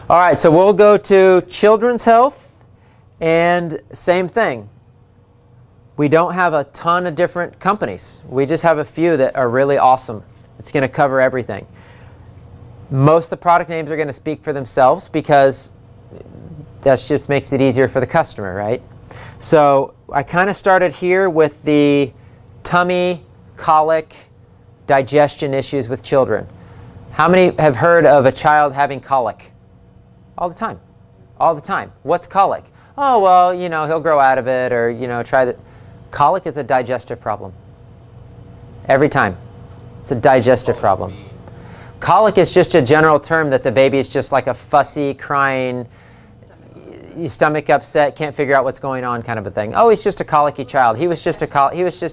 All right, so we'll go to children's health, and same thing. We don't have a ton of different companies. We just have a few that are really awesome. It's going to cover everything. Most of the product names are going to speak for themselves because that just makes it easier for the customer, right? So I kind of started here with the tummy, colic, digestion issues with children. How many have heard of a child having colic? All the time. All the time. What's colic? Oh, well, you know, he'll grow out of it, or, you know, try that. Colic is a digestive problem. Every time. It's a digestive problem. Colic is just a general term that the baby is just like a fussy, crying, stomach upset, can't figure out what's going on kind of a thing. Oh, he's just a colicky child. He was just,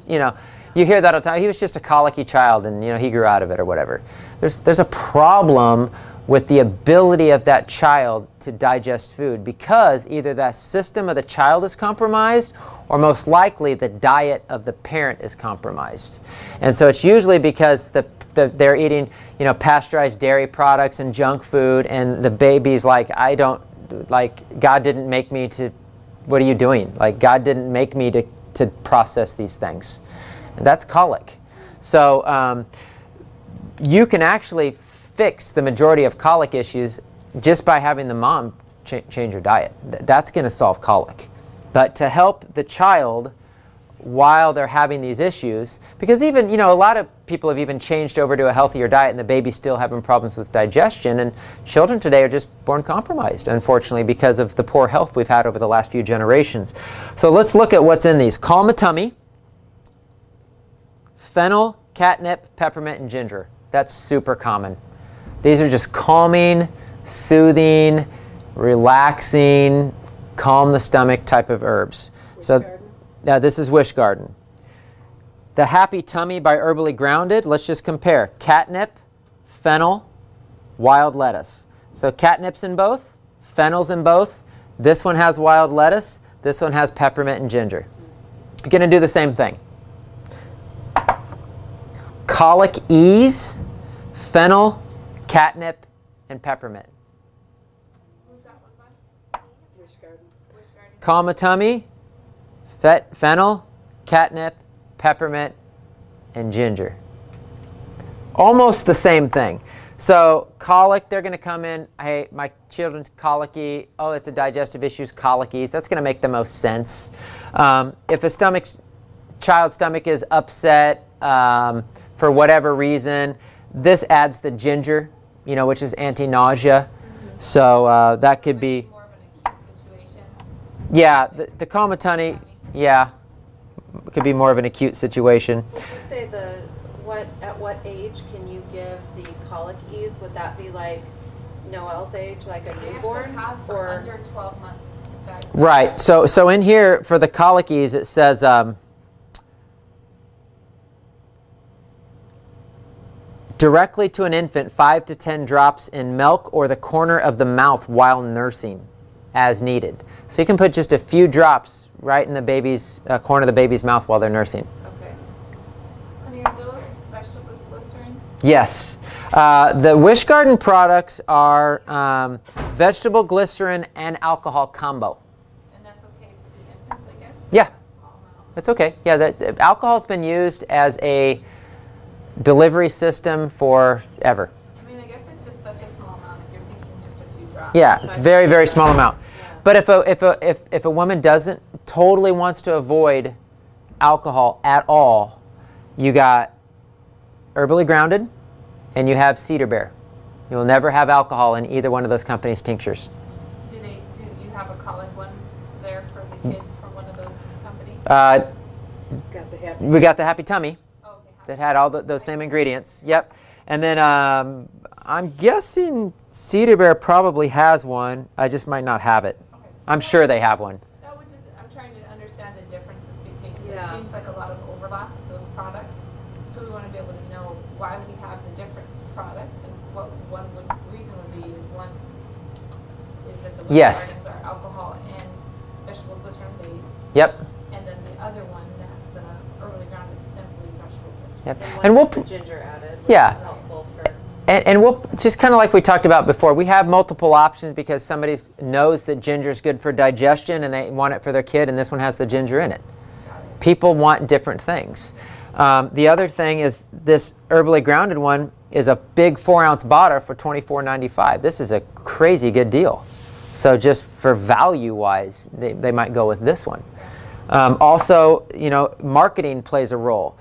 you know, you hear that all the time. He was just a colicky child, and, you know, he grew out of it or whatever. There's a problem with the ability of that child to digest food because either that system of the child is compromised or most likely the diet of the parent is compromised. And so it's usually because they're eating, you know, pasteurized dairy products and junk food, and the baby's like, God didn't make me to, what are you doing? Like, God didn't make me to process these things. And that's colic. So you can actually fix the majority of colic issues just by having the mom change her diet. That's going to solve colic. But to help the child while they're having these issues, because even, you know, a lot of people have even changed over to a healthier diet and the baby's still having problems with digestion, and children today are just born compromised, unfortunately, because of the poor health we've had over the last few generations. So let's look at what's in these. Calm a tummy, fennel, catnip, peppermint, and ginger. That's super common. These are just calming, soothing, relaxing, calm the stomach type of herbs. So now this is Wish Garden. The Happy Tummy by Herbally Grounded, let's just compare. Catnip, fennel, wild lettuce. So catnip's in both, fennel's in both. This one has wild lettuce, this one has peppermint and ginger. You're going to do the same thing. Colic Ease, fennel, catnip, and peppermint. What was that one by? Wish Garden. Calm a tummy, fennel, catnip, peppermint, and ginger. Almost the same thing. So colic, they're going to come in, hey, my children's colicky, oh, it's a digestive issues, colic ease. That's going to make the most sense. If a child's stomach is upset for whatever reason, this adds the ginger, you know, which is anti-nausea. So that could be more of an acute situation. Yeah, the calm a tummy, yeah, could be more of an acute situation. Would you say at what age can you give the colic ease? Would that be like Noel's age, like a newborn? Or under 12 months diet. Right. So in here for the colic ease, it says directly to an infant, 5 to 10 drops in milk or the corner of the mouth while nursing, as needed. So you can put just a few drops right in the baby's corner of the baby's mouth while they're nursing. Okay. Honey, are those vegetable glycerin? Yes. The Wish Garden products are vegetable glycerin and alcohol combo. And that's okay for the infants, I guess? Yeah. Small amount. That's okay. Yeah, alcohol has been used as a delivery system forever. I mean, I guess it's just such a small amount if you're thinking just a few drops. Yeah, it's a very, very small amount. But if a woman totally wants to avoid alcohol at all, you got Herbally Grounded and you have Cedar Bear. You will never have alcohol in either one of those companies' tinctures. Do you have a colic one there for the kids from one of those companies? We got the Happy Tummy Oh, okay. that had all those same ingredients. Yep. And then I'm guessing Cedar Bear probably has one. I just might not have it. Okay. I'm sure they have one. That would just, I'm trying to understand the differences between, because Yeah. it seems like a lot of overlap with those products. So we want to be able to know why we have the different products and what reason would be is one is that the Yes. gardens are alcohol and vegetable glycerin based. Yep. And then the other one, that the Herbally Grounded is simply vegetable glycerin. Yep. And And we'll the ginger added, which Yeah. is helpful for And we'll, just kind of like we talked about before, we have multiple options because somebody knows that ginger is good for digestion and they want it for their kid, and this one has the ginger in it. People want different things. The other thing is this herbally grounded one is a big 4-ounce bottle for $24.95. This is a crazy good deal. So just for value-wise, they might go with this one. Also, marketing plays a role.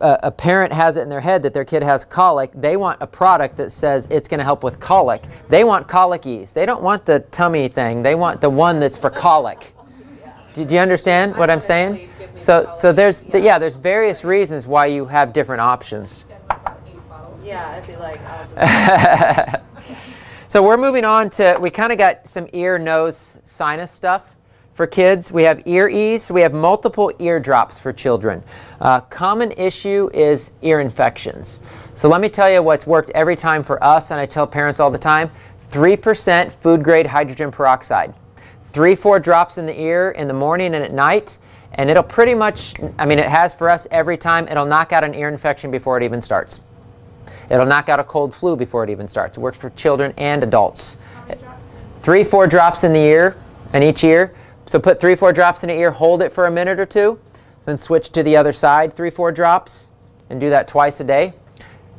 A parent has it in their head that their kid has colic. They want a product that says it's going to help with colic. They want colic ease. They don't want the tummy thing. They want the one that's for colic. Do you understand what I'm saying? So there's there's various reasons why you have different options. Yeah, I'd be like, I'll just. So we're moving on to, we kind of got some ear, nose, sinus stuff for kids. We have ear ease. We have multiple ear drops for children. Common issue is ear infections. So let me tell you what's worked every time for us, and I tell parents all the time, 3% food grade hydrogen peroxide. 3-4 drops in the ear in the morning and at night, and it'll pretty much, it has for us every time, it'll knock out an ear infection before it even starts. It'll knock out a cold flu before it even starts. It works for children and adults. 3-4 drops in the ear, in each ear. So put 3-4 drops in the ear, hold it for a minute or two, then switch to the other side, 3-4 drops, and do that twice a day.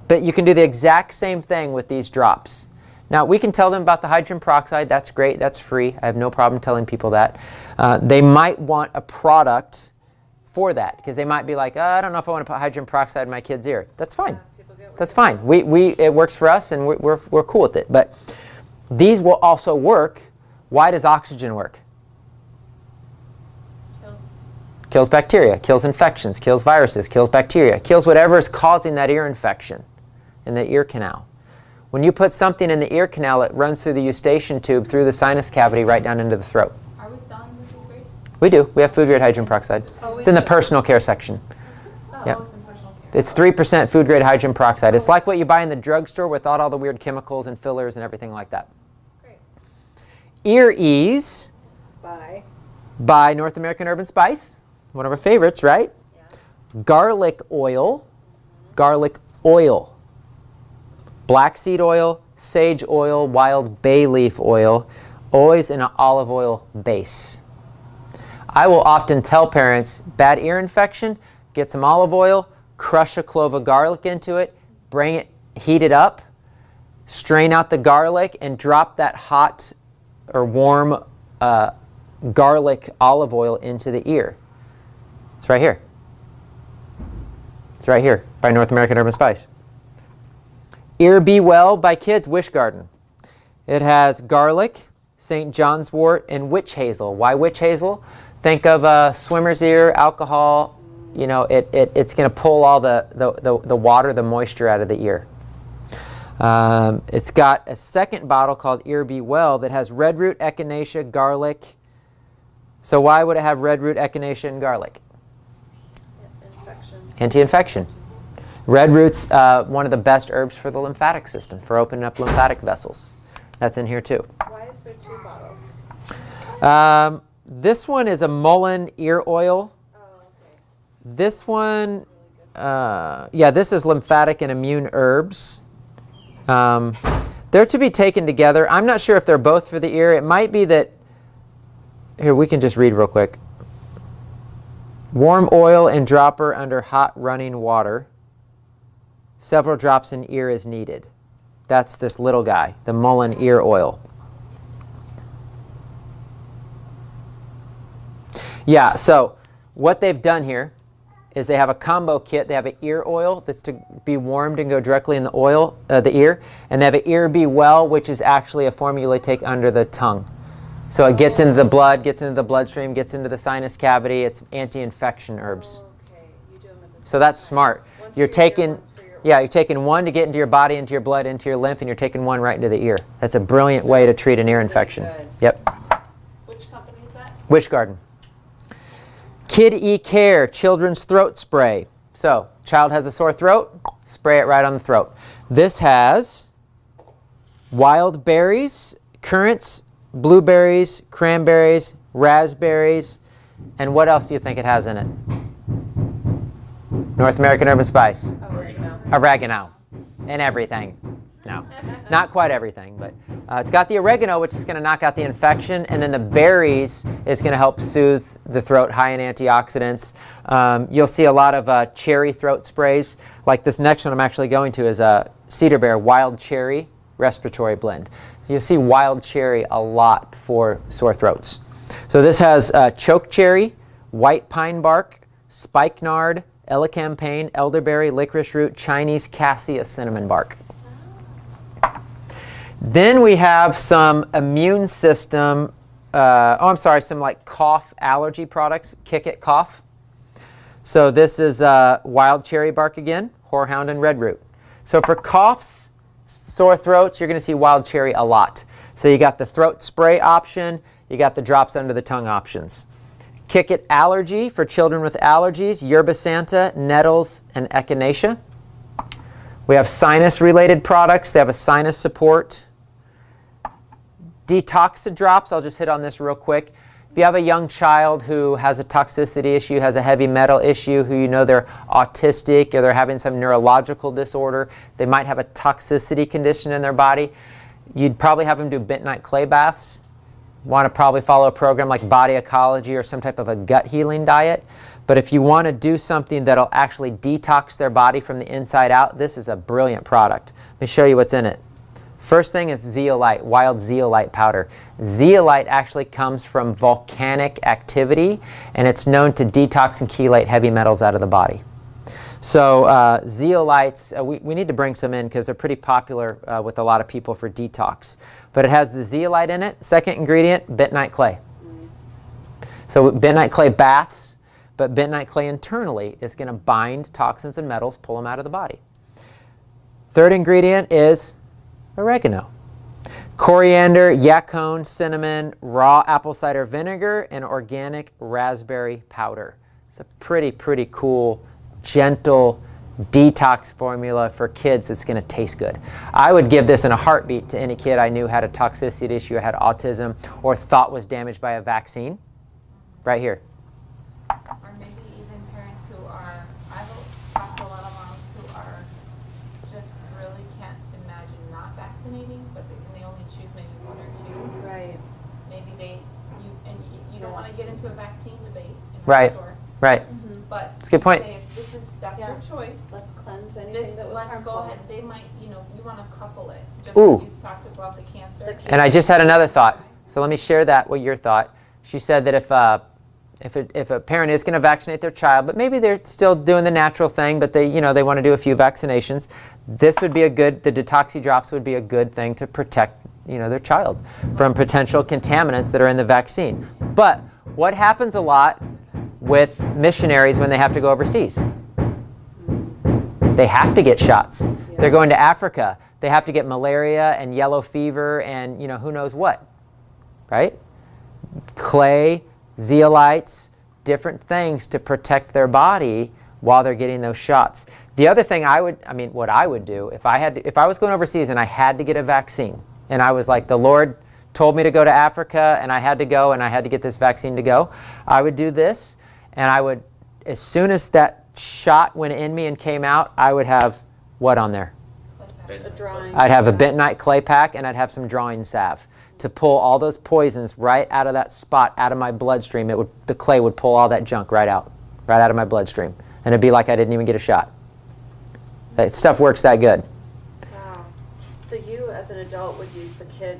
But you can do the exact same thing with these drops. Now, we can tell them about the hydrogen peroxide. That's great. That's free. I have no problem telling people that. They might want a product for that because they might be like, I don't know if I want to put hydrogen peroxide in my kid's ear. That's fine. That's fine. It works for us, and we're cool with it. But these will also work. Why does oxygen work? Kills bacteria, kills infections, kills viruses, kills bacteria, kills whatever is causing that ear infection in the ear canal. When you put something in the ear canal, it runs through the eustachian tube, through the sinus cavity, right down into the throat. Are we selling this food grade? We do. We have food grade hydrogen peroxide. It's in the personal care section. Yep. It's in personal care. It's 3% food grade hydrogen peroxide. It's like what you buy in the drugstore without all the weird chemicals and fillers and everything like that. Great. Ear Ease Bye. by North American Herb & Spice. One of our favorites, right? Yeah. Garlic oil. Garlic oil. Black seed oil, sage oil, wild bay leaf oil, always in an olive oil base. I will often tell parents, bad ear infection, get some olive oil, crush a clove of garlic into it, bring it, heat it up, strain out the garlic, and drop that hot or warm garlic olive oil into the ear. It's right here. It's right here by North American Herb & Spice. Ear Be Well by Kids Wish Garden. It has garlic, St. John's wort, and witch hazel. Why witch hazel? Think of swimmer's ear, alcohol. It's going to pull all the water, the moisture out of the ear. It's got a second bottle called Ear Be Well that has red root, echinacea, garlic. So why would it have red root, echinacea, and garlic? Infection. Anti-infection. Red root's one of the best herbs for the lymphatic system, for opening up lymphatic vessels. That's in here too. Why is there 2 bottles? This one is a mullein ear oil. Oh, okay. This one, this is lymphatic and immune herbs. They're to be taken together. I'm not sure if they're both for the ear. It might be that, here, we can just read real quick. Warm oil and dropper under hot running water. Several drops in ear is needed. That's this little guy, the mullein ear oil. Yeah, so what they've done here is they have a combo kit. They have an ear oil that's to be warmed and go directly in the oil, the ear, and they have an Ear Be Well, which is actually a formula you take under the tongue. So it gets into the blood, gets into the bloodstream, gets into the sinus cavity. It's anti-infection herbs. Okay. You do them at the So that's smart. One for You're your ear, taking, one's for your you're taking one to get into your body, into your blood, into your lymph, and you're taking one right into the ear. That's a brilliant way to treat an ear infection. good. Yep. Which company is that? Wish Garden. Kid E-Care Children's Throat Spray. So, child has a sore throat, spray it right on the throat. This has wild berries, currants, blueberries, cranberries, raspberries, and what else do you think it has in it? North American Herb & Spice. Oregano. Oregano. and everything. No, not quite everything, but it's got the oregano, which is going to knock out the infection, and then the berries is going to help soothe the throat, high in antioxidants. You'll see a lot of cherry throat sprays. Like this next one I'm actually going to is a Cedar Bear Wild Cherry Respiratory Blend. So you'll see wild cherry a lot for sore throats. So this has choke cherry, white pine bark, spikenard, elecampane, elderberry, licorice root, Chinese cassia, cinnamon bark. Then we have some immune system, some like cough allergy products, Kick It Cough. So this is wild cherry bark again, horehound and red root. So for coughs, sore throats, you're going to see wild cherry a lot. So you got the throat spray option, you got the drops under the tongue options. Kick It Allergy for children with allergies, yerba santa, nettles, and echinacea. We have sinus-related products. They have a sinus support. Detoxa drops, I'll just hit on this real quick. If you have a young child who has a toxicity issue, has a heavy metal issue, who you know they're autistic or they're having some neurological disorder, they might have a toxicity condition in their body, you'd probably have them do bentonite clay baths. Want to probably follow a program like body ecology or some type of a gut healing diet. But if you want to do something that'll actually detox their body from the inside out, this is a brilliant product. Let me show you what's in it. First thing is zeolite, wild zeolite powder. Zeolite actually comes from volcanic activity, and it's known to detox and chelate heavy metals out of the body. So zeolites, we need to bring some in because they're pretty popular with a lot of people for detox. But it has the zeolite in it. Second ingredient, bentonite clay. So bentonite clay baths, but bentonite clay internally is going to bind toxins and metals, pull them out of the body. Third ingredient is oregano. Coriander, yacon, cinnamon, raw apple cider vinegar, and organic raspberry powder. It's a pretty cool, gentle detox formula for kids that's going to taste good. I would give this in a heartbeat to any kid I knew had a toxicity issue, had autism, or thought was damaged by a vaccine. Right here. Or maybe even parents who are, I've talked to a lot of moms who are just really can't imagine not vaccinating, but they only choose maybe one or two. Right. Maybe you don't want to get into a vaccine debate in Right. the store. Right. But That's a good point. say if that's your choice. Let's cleanse anything that was Let's harmful. go ahead. They might, you want to couple it. Just Ooh. like you talked about the cancer. And I just had another thought. So let me share that with your thought. She said that if a parent is going to vaccinate their child, but maybe they're still doing the natural thing, but they want to do a few vaccinations, this would be the detoxy drops would be a good thing to protect, their child from potential contaminants that are in the vaccine. But what happens a lot with missionaries when they have to go overseas? They have to get shots. Yeah. They're going to Africa. They have to get malaria and yellow fever and who knows what, right? Clay, zeolites, different things to protect their body while they're getting those shots. The other thing what I would do if I was going overseas and I had to get a vaccine and I was like, the Lord told me to go to Africa and I had to go and I had to get this vaccine to go, I would do this, and I would, as soon as that shot went in me and came out, I would have what on there? A drawing. I'd have a bentonite clay pack and I'd have some drawing salve to pull all those poisons right out of that spot, out of my bloodstream. The clay would pull all that junk right out of my bloodstream. And it'd be like I didn't even get a shot. That stuff works that good. Wow. So you, as an adult, would use the kid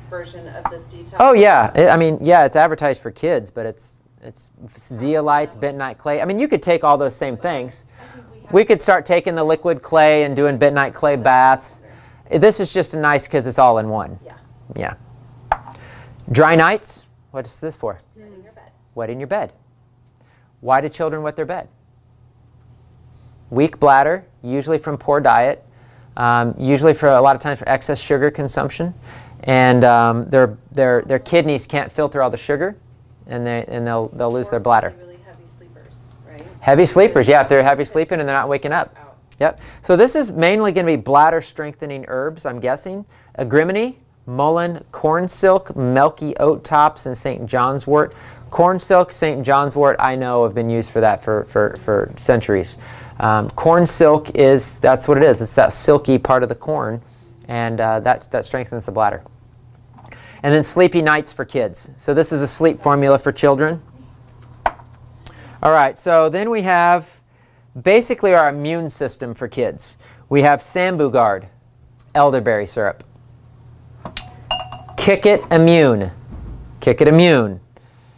version of this detox? Oh yeah, it's advertised for kids, but it's zeolites, bentonite clay. You could take all those same things. We could start taking the liquid clay and doing bentonite clay baths. This is just nice because it's all in one. Yeah. Dry nights. What is this for? Wetting your bed. Wetting your bed. Why do children wet their bed? Weak bladder, usually from poor diet, usually for a lot of times for excess sugar consumption, and their kidneys can't filter all the sugar, and they'll lose their bladder. Really heavy sleepers, right? Heavy sleepers, yeah. If they're heavy sleeping and they're not waking up. Yep. So this is mainly going to be bladder strengthening herbs, I'm guessing. Agrimony, mullein, corn silk, milky oat tops, and St. John's wort. Corn silk, St. John's wort, I know have been used for that for centuries. Corn silk that's what it is. It's that silky part of the corn, and that strengthens the bladder. And then sleepy nights for kids. So this is a sleep formula for children. All right, so then we have basically our immune system for kids. We have Sambugard, elderberry syrup. Kick It Immune. Kick It Immune.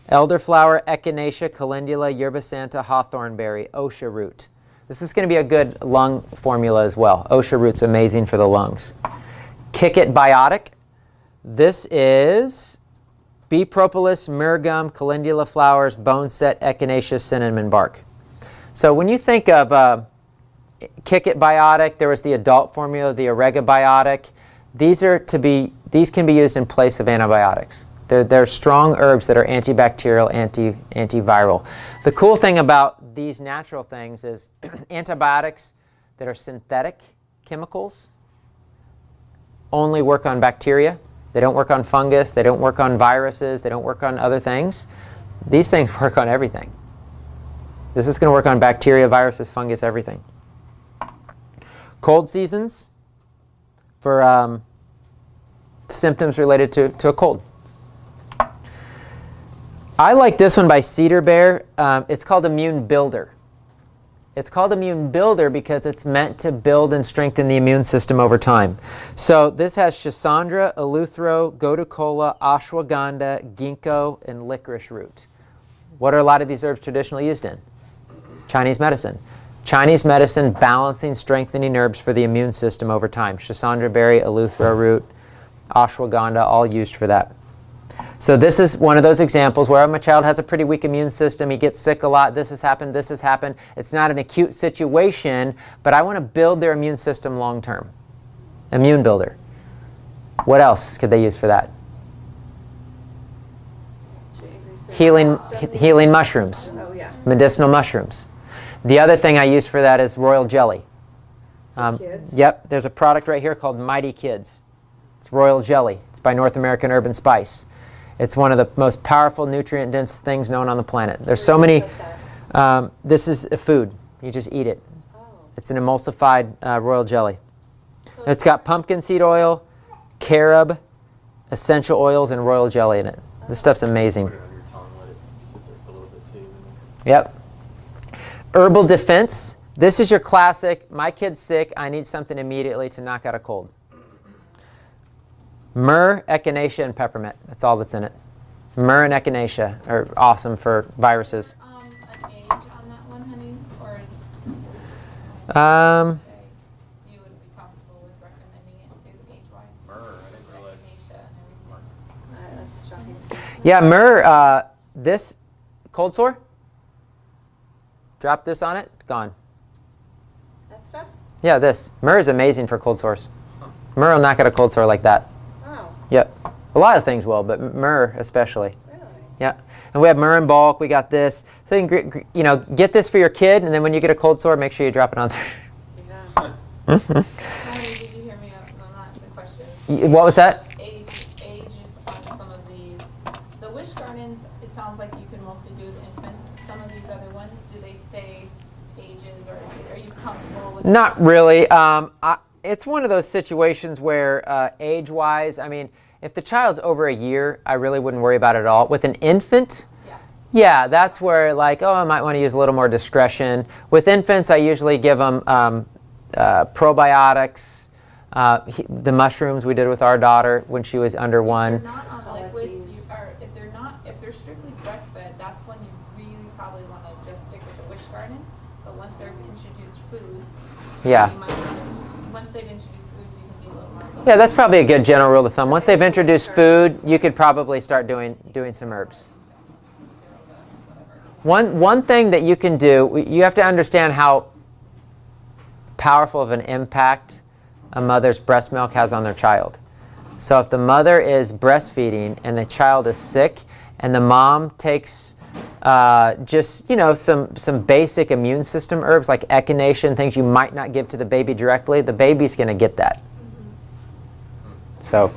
Elderflower, echinacea, calendula, yerba santa, hawthornberry, osha root. This is going to be a good lung formula as well. Osha root's amazing for the lungs. Kick It Biotic. This is bee propolis, myrrh gum, calendula flowers, bone set, echinacea, cinnamon bark. So when you think of Kick It Biotic, there was the adult formula, the Orega Biotic. These can be used in place of antibiotics. They're strong herbs that are antibacterial, antiviral. The cool thing about these natural things is antibiotics that are synthetic chemicals only work on bacteria. They don't work on fungus. They don't work on viruses. They don't work on other things. These things work on everything. This is going to work on bacteria, viruses, fungus, everything. Cold seasons for symptoms related to a cold. I like this one by Cedar Bear. It's called Immune Builder. It's called Immune Builder because it's meant to build and strengthen the immune system over time. So this has Schisandra, Eleuthero, Gotukola, Ashwagandha, Ginkgo, and licorice root. What are a lot of these herbs traditionally used in? Chinese medicine. Chinese medicine balancing, strengthening herbs for the immune system over time. Schisandra berry, Eleuthero root, Ashwagandha, all used for that. So this is one of those examples where my child has a pretty weak immune system. He gets sick a lot. This has happened. This has happened. It's not an acute situation, but I want to build their immune system long term. Immune builder. What else could they use for that? Healing mushrooms. Oh, yeah. Medicinal mushrooms. The other thing I use for that is royal jelly. Kids? Yep, there's a product right here called Mighty Kids. It's royal jelly. It's by North American Herb and Spice. It's one of the most powerful nutrient-dense things known on the planet. There's so many. This is a food. You just eat it. Oh. It's an emulsified royal jelly. It's got pumpkin seed oil, carob, essential oils, and royal jelly in it. This stuff's amazing. Put it on your tongue, let it sit there for a little bit too. Yep. Herbal defense. This is your classic, my kid's sick, I need something immediately to knock out a cold. Myrrh, echinacea, and peppermint. That's all that's in it. Myrrh and echinacea are awesome for viruses. An age on that one, honey, or is you would be comfortable with recommending it to age-wise? Myrrh, I didn't realize. Echinacea and everything. That's shocking to me. Yeah, myrrh, this cold sore, drop this on it, gone. That stuff? Yeah, this. Myrrh is amazing for cold sores. Myrrh will knock out a cold sore like that. Oh, Yep. A lot of things will, but myrrh especially. really? Yeah. And we have myrrh in bulk. We got this. So you can get this for your kid, and then when you get a cold sore, make sure you drop it on there. Yeah. Honey, did you hear me on that, the question? What was that? Ages on some of these. The wish gardens, it sounds like you can mostly do with infants. Some of these other ones, do they say ages, or are you comfortable with? Not really. It's one of those situations where age-wise, I mean, if the child's over a year, I really wouldn't worry about it at all. With an infant, yeah, that's where like, oh, I might want to use a little more discretion. With infants, I usually give them probiotics, the mushrooms we did with our daughter when she was under If one. they're not on liquids, if they're strictly breastfed, that's when you really probably want to just stick with the wish garden. But once they've introduced foods, Yeah. you might wanna, once they've introduced foods, you can be a little more. Yeah, that's probably a good general rule of thumb. Once they've introduced food, you could probably start doing some herbs. One thing that you can do, you have to understand how powerful of an impact a mother's breast milk has on their child. So if the mother is breastfeeding and the child is sick and the mom takes just, some basic immune system herbs like echinacea and things you might not give to the baby directly, the baby's going to get that. So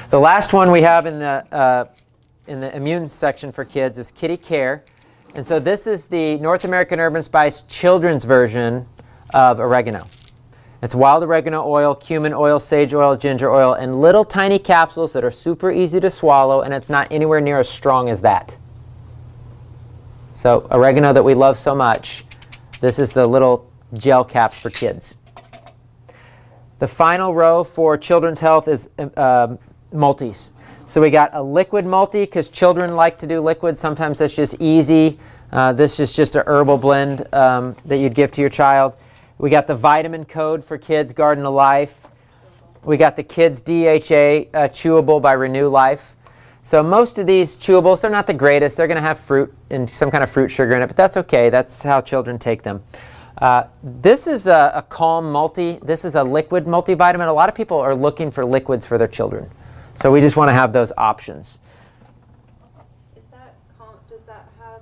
the last one we have in the immune section for kids is Kitty Care. And so this is the North American Herb and Spice children's version of oregano. It's wild oregano oil, cumin oil, sage oil, ginger oil, in little tiny capsules that are super easy to swallow, and it's not anywhere near as strong as that. So oregano that we love so much, this is the little gel caps for kids. The final row for children's health is multis. So we got a liquid multi because children like to do liquid. Sometimes that's just easy. This is just a herbal blend that you'd give to your child. We got the vitamin code for kids, Garden of Life. We got the kids DHA chewable by Renew Life. So most of these chewables, they're not the greatest. They're going to have fruit and some kind of fruit sugar in it, but that's okay. That's how children take them. This is a Calm Multi. This is a liquid multivitamin. A lot of people are looking for liquids for their children. So we just want to have those options. Does that have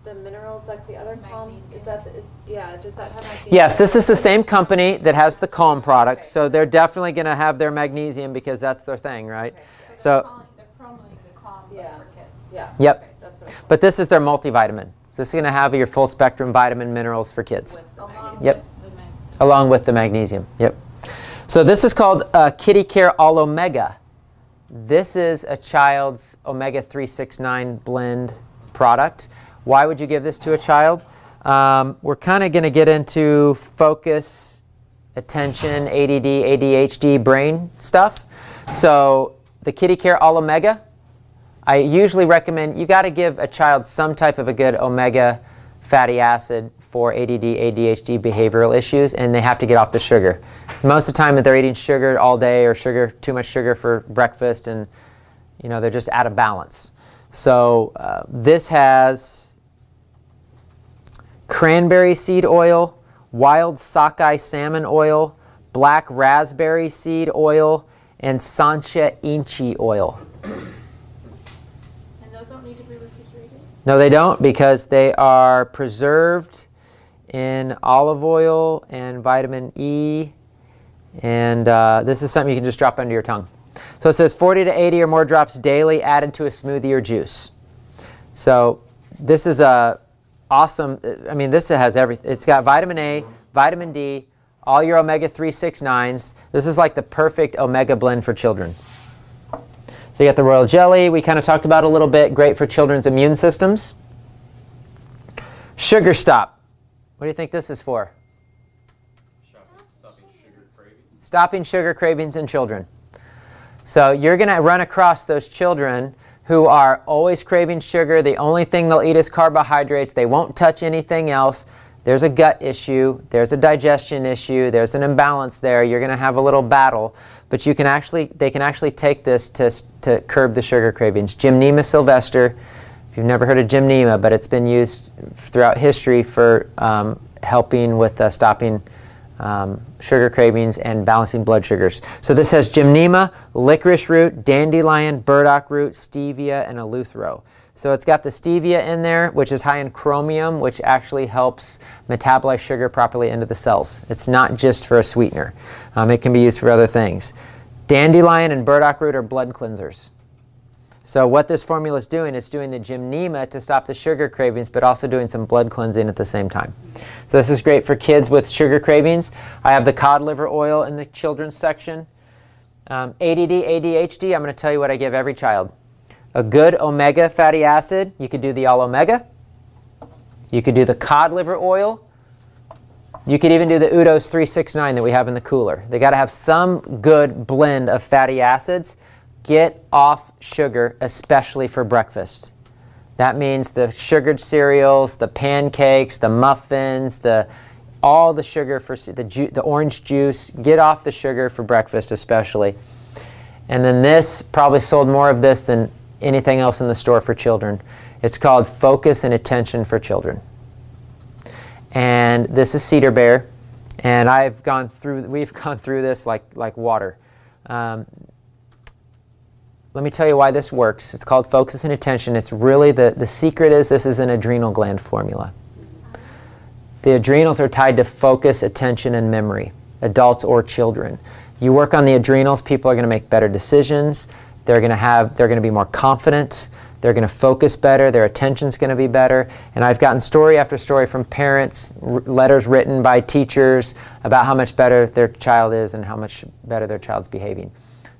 the minerals like the other Calm? Magnesium. Does that have magnesium? Yes, this is the same company that has the Calm product, so they're definitely going to have their magnesium because that's their thing, right? So, they're promoting the Calm but Yeah. for kids. Yeah. yep. Okay, that's what I thought. But this is their multivitamin. So this is going to have your full spectrum vitamin minerals for kids, With the Along magnesium. Yep. with the mag- along with the magnesium. Yep. So this is called Kitty Care All Omega. This is a child's omega 369 blend product. Why would you give this to a child? We're kind of going to get into focus, attention, ADD, ADHD, brain stuff. So the Kitty Care All Omega, I usually recommend you got to give a child some type of a good omega fatty acid for ADD, ADHD behavioral issues, and they have to get off the sugar. Most of the time, if they're eating sugar all day or too much sugar for breakfast, and they're just out of balance. So this has cranberry seed oil, wild sockeye salmon oil, black raspberry seed oil, and Sancha inchi oil. And those don't need to be refrigerated? No, they don't, because they are preserved in olive oil and vitamin E. And this is something you can just drop under your tongue. So it says 40 to 80 or more drops daily added to a smoothie or juice. So this is awesome. I mean, this has everything. It's got vitamin A, vitamin D, all your omega 369s. This is like the perfect omega blend for children. So you got the royal jelly we kind of talked about a little bit, great for children's immune systems. Sugar Stop. What do you think this is for? Stopping sugar cravings. Stopping sugar cravings in children. So you're going to run across those children who are always craving sugar. The only thing they'll eat is carbohydrates. They won't touch anything else. There's a gut issue. There's a digestion issue. There's an imbalance there. You're going to have a little battle. But they can actually take this to curb the sugar cravings. Gymnema sylvester. If you've never heard of Gymnema, but it's been used throughout history for helping with stopping sugar cravings and balancing blood sugars. So this has Gymnema, licorice root, dandelion, burdock root, stevia, and eleuthero. So it's got the stevia in there, which is high in chromium, which actually helps metabolize sugar properly into the cells. It's not just for a sweetener. It can be used for other things. Dandelion and burdock root are blood cleansers. So what this formula is doing, it's doing the Gymnema to stop the sugar cravings, but also doing some blood cleansing at the same time. So this is great for kids with sugar cravings. I have the cod liver oil in the children's section. ADD, ADHD, I'm going to tell you what I give every child. A good omega fatty acid, you could do the all omega. You could do the cod liver oil. You could even do the Udo's 369 that we have in the cooler. They got to have some good blend of fatty acids. Get off sugar, especially for breakfast. That means the sugared cereals, the pancakes, the muffins, all the sugar for the orange juice. Get off the sugar for breakfast, especially. And then this probably sold more of this than anything else in the store for children. It's called Focus and Attention for Children. And this is Cedar Bear, and we've gone through this like water. Let me tell you why this works. It's called Focus and Attention. It's really the secret is this is an adrenal gland formula. The adrenals are tied to focus, attention, and memory, adults or children. You work on the adrenals, people are going to make better decisions. They're going to be more confident. They're going to focus better. Their attention's going to be better. And I've gotten story after story from parents, letters written by teachers about how much better their child is and how much better their child's behaving.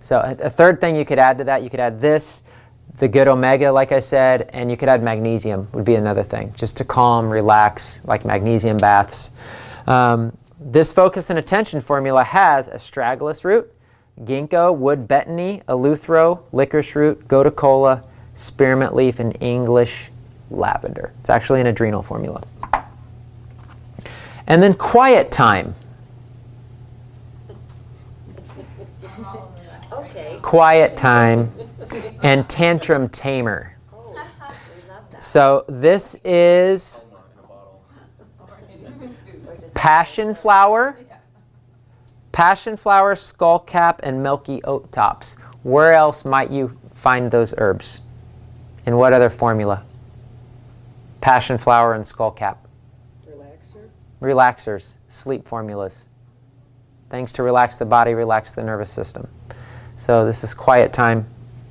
So a third thing you could add to that, you could add this, the good omega, like I said, and you could add magnesium would be another thing, just to calm, relax, like magnesium baths. This focus and attention formula has astragalus root, ginkgo, wood betony, eleuthero, licorice root, gotu kola, spearmint leaf, and English lavender. It's actually an adrenal formula. And then quiet time. Okay. Quiet time and tantrum tamer. Oh, we love that. So this is In a bottle. passion flower, skull cap, and milky oat tops. Where else might you find those herbs? In what other formula? Passion flower and skull cap. Relaxer? Relaxers, sleep formulas. Things to relax the body, relax the nervous system. So this is quiet time,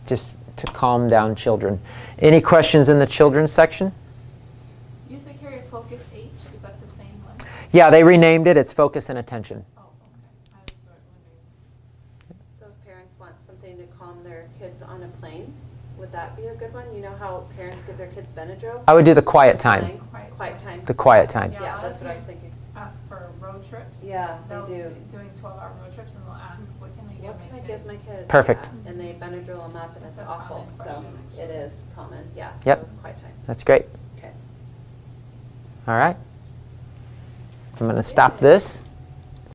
just to calm down children. Any questions in the children's section? You said carry a focus H, is that the same one? Yeah, they renamed it. It's focus and attention. Oh, okay. I was sort of wondering. So if parents want something to calm their kids on a plane, would that be a good one? You know how parents give their kids Benadryl? I would do the quiet time. Quiet time. The quiet time. Yeah, a lot that's of what I was parents thinking. Ask for road trips. Yeah, they They'll do. be doing 12-hour road trips and they'll ask, what can I What can I give give my my kid? kid? Perfect. Yeah, and they Benadryl them up and it's That's a awful, common so question, it actually. is common, yeah, Yep. so quiet time, That's great. okay. All right. I'm going to stop this.